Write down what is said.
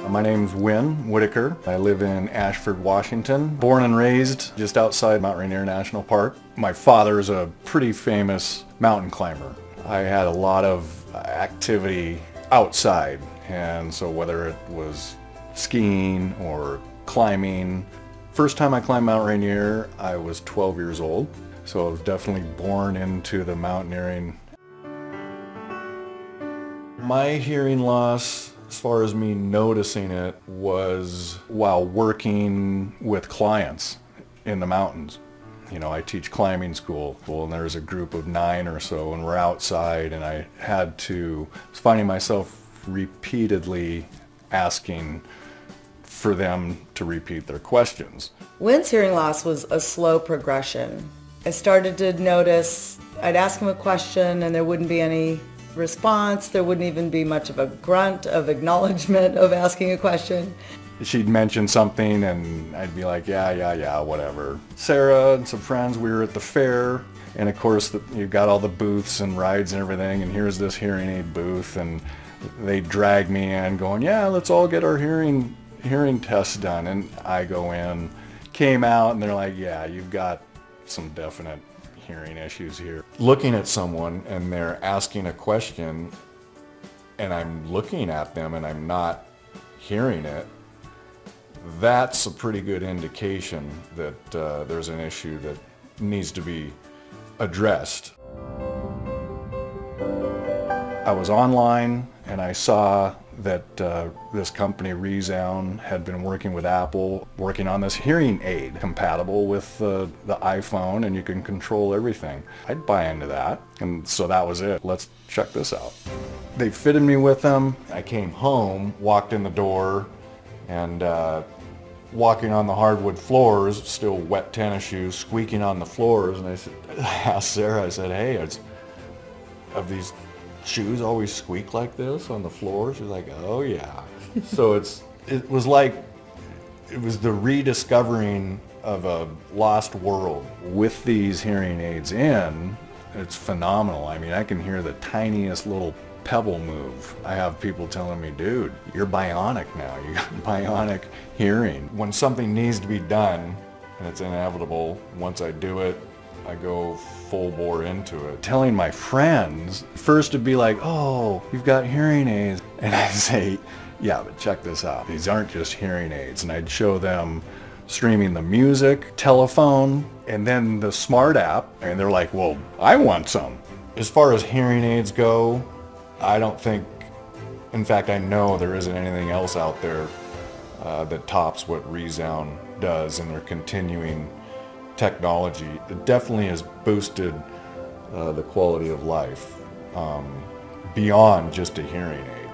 My name's Uin Uittéker. I live in Ashford, Washington. Born and raised just outside Mount Rainier National Park. My father's a pretty famous mountain climber. I had a lot of activity outside, and so whether it was skiing or climbing. First time I climbed Mount Rainier, I was 12 years old, so I was definitely born into the mountaineering. My hearing loss, as far as me noticing it, was while working with clients in the mountains. You know, I teach climbing school, and there's a group of 9 or so, and we're outside, and I was finding myself repeatedly asking for them to repeat their questions. Win's hearing loss was a slow progression. I started to notice I'd ask him a question and there wouldn't be any response. There wouldn't even be much of a grunt of acknowledgement of asking a question. She'd mention something and I'd be like, yeah, whatever. Sarah and some friends, we were at the fair, and of course you've got all the booths and rides and everything, and here's this hearing aid booth, and they drag me in going, yeah, let's all get our hearing tests done. And I go in, came out, and they're like, yeah, you've got some definite hearing issues here. Looking at someone and they're asking a question and I'm looking at them and I'm not hearing it, that's a pretty good indication that there's an issue that needs to be addressed. I was online and I saw that this company, ReSound, had been working with Apple, working on this hearing aid compatible with the iPhone, and you can control everything. I'd buy into that, and so that was it. Let's check this out. They fitted me with them. I came home, walked in the door, and walking on the hardwood floors, still wet tennis shoes, squeaking on the floors, and I asked Sarah, I said, hey, have these shoes always squeak like this on the floor? She's like, oh yeah. So it was the rediscovering of a lost world. With these hearing aids in, it's phenomenal. I mean, I can hear the tiniest little pebble move. I have people telling me, dude, you're bionic now. You got bionic hearing. When something needs to be done, and it's inevitable, once I do it, I go full bore into it. Telling my friends, first to be like, oh, you've got hearing aids. And I'd say, yeah, but check this out. These aren't just hearing aids. And I'd show them streaming the music, telephone, and then the smart app. And they're like, well, I want some. As far as hearing aids go, I don't think, in fact, I know there isn't anything else out there that tops what ReSound does in their continuing technology. It definitely has boosted the quality of life beyond just a hearing aid.